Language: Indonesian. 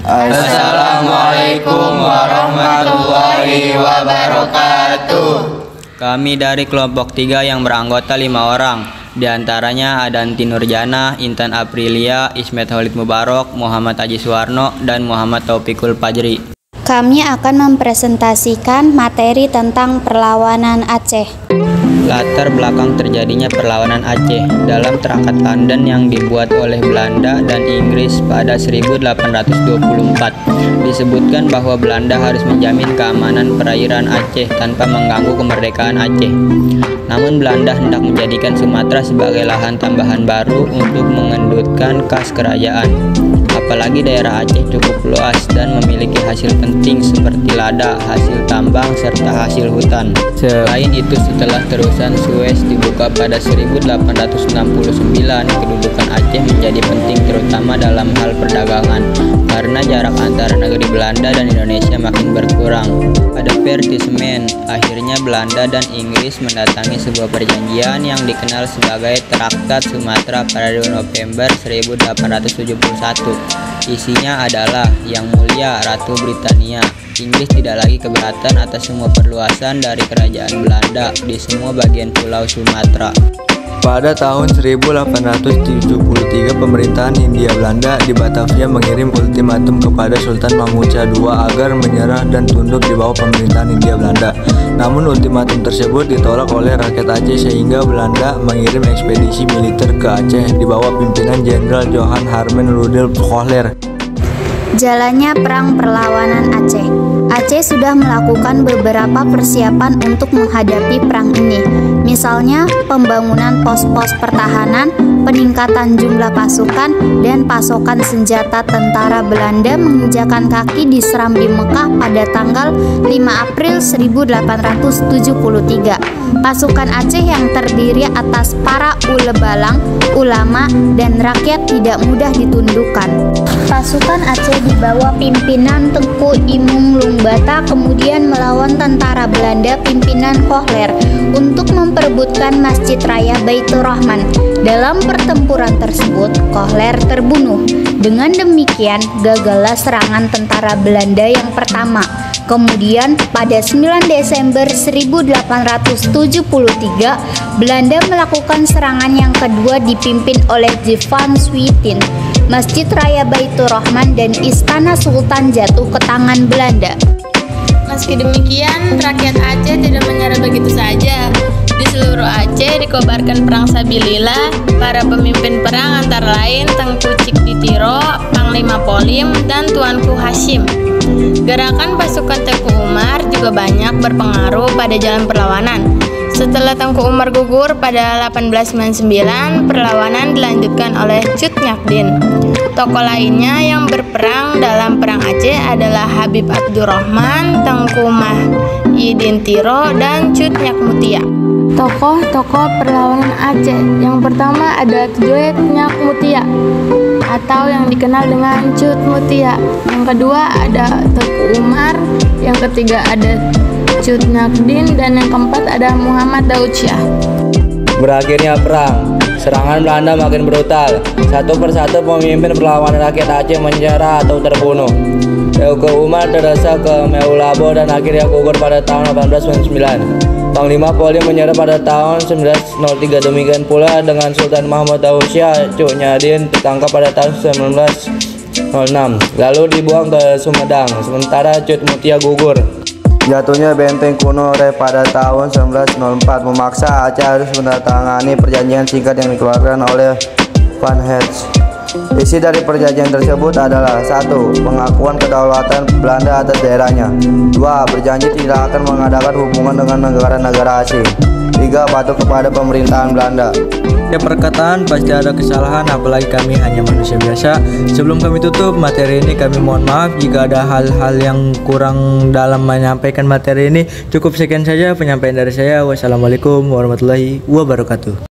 Assalamualaikum warahmatullahi wabarakatuh. Kami dari kelompok 3 yang beranggota 5 orang. Di antaranya ada Anti Nurjana, Intan Aprilia, Ismet Holid Mubarok, Muhammad Haji Suwarno, dan Muhammad Taufikul Fajri. Kami akan mempresentasikan materi tentang perlawanan Aceh. Latar belakang terjadinya perlawanan Aceh dalam Traktat London yang dibuat oleh Belanda dan Inggris pada 1824. Disebutkan bahwa Belanda harus menjamin keamanan perairan Aceh tanpa mengganggu kemerdekaan Aceh. Namun Belanda hendak menjadikan Sumatera sebagai lahan tambahan baru untuk mengendutkan kas kerajaan. Apalagi daerah Aceh cukup luas dan memiliki hasil penting seperti lada, hasil tambang, serta hasil hutan. Selain itu, setelah terusan Suez dibuka pada 1869, kedudukan Aceh menjadi penting terutama dalam hal perdagangan karena jarak antara negeri Belanda dan Indonesia makin berkurang. Pada Pertismen, akhirnya Belanda dan Inggris mendatangi sebuah perjanjian yang dikenal sebagai Traktat Sumatera pada 2 November 1871. Isinya adalah Yang Mulia Ratu Britania, Inggris tidak lagi keberatan atas semua perluasan dari kerajaan Belanda di semua bagian pulau Sumatera. Pada tahun 1873, pemerintahan Hindia Belanda di Batavia mengirim ultimatum kepada Sultan Mahmud II agar menyerah dan tunduk di bawah pemerintahan Hindia Belanda. Namun ultimatum tersebut ditolak oleh rakyat Aceh sehingga Belanda mengirim ekspedisi militer ke Aceh di bawah pimpinan Jenderal Johan Harmen Rudolf Kohler. Jalannya perang perlawanan Aceh. Aceh sudah melakukan beberapa persiapan untuk menghadapi perang ini. Misalnya pembangunan pos-pos pertahanan, peningkatan jumlah pasukan, dan pasokan senjata. Tentara Belanda menginjakan kaki di Serambi Mekah pada tanggal 5 April 1873. Pasukan Aceh yang terdiri atas para ulebalang, ulama, dan rakyat tidak mudah ditundukkan. Pasukan Aceh di bawah pimpinan Tengku Imung Lungbata kemudian melawan tentara Belanda pimpinan Kohler untuk memperebutkan Masjid Raya Baitur Rahman. Dalam pertempuran tersebut, Kohler terbunuh. Dengan demikian, gagallah serangan tentara Belanda yang pertama. Kemudian, pada 9 Desember 1873, Belanda melakukan serangan yang kedua dipimpin oleh Van Swieten. Masjid Raya Baitur Rahman dan Istana Sultan jatuh ke tangan Belanda. Meski demikian, rakyat Aceh tidak menyerah begitu saja. Di seluruh Aceh dikobarkan perang sabilillah. Para pemimpin perang antara lain Tengku Cikditiro, Panglima Polim, dan Tuanku Hashim. Gerakan pasukan Tengku Umar juga banyak berpengaruh pada jalan perlawanan. Setelah Tengku Umar gugur pada 1899, perlawanan dilanjutkan oleh Cut Nyakdin. Tokoh lainnya yang berperang dalam perang Aceh adalah Habib Abdurrahman, Tengku Mahidin Tiro, dan Cut Nyakmutia. Tokoh-tokoh perlawanan Aceh. Yang pertama ada Tujuet Nyakmutia atau yang dikenal dengan Cut Mutia. Yang kedua ada Tengku Umar. Yang ketiga ada Cut Nyakdin, dan yang keempat ada Muhammad Daud Syah. Berakhirnya perang, serangan Belanda makin brutal. Satu persatu pemimpin perlawanan rakyat Aceh menyerah atau terbunuh. Tengku Umar terdesak ke Meulabo dan akhirnya gugur pada tahun 1899. Panglima Polim menyerah pada tahun 1903. Demikian pula dengan Sultan Mahmud Daud Syah. Cut Nyakdin ditangkap pada tahun 1906, lalu dibuang ke Sumedang. Sementara Cut Mutia gugur. Jatuhnya benteng kuno pada tahun 1904 memaksa Aceh harus menandatangani perjanjian singkat yang dikeluarkan oleh Van Hees. Isi dari perjanjian tersebut adalah 1. Pengakuan kedaulatan Belanda atas daerahnya. 2. Berjanji tidak akan mengadakan hubungan dengan negara-negara asing. 3. Patuh kepada pemerintahan Belanda. Setiap perkataan pasti ada kesalahan, apalagi kami hanya manusia biasa. Sebelum kami tutup materi ini, kami mohon maaf jika ada hal-hal yang kurang dalam menyampaikan materi ini. Cukup sekian saja penyampaian dari saya. Wassalamualaikum warahmatullahi wabarakatuh.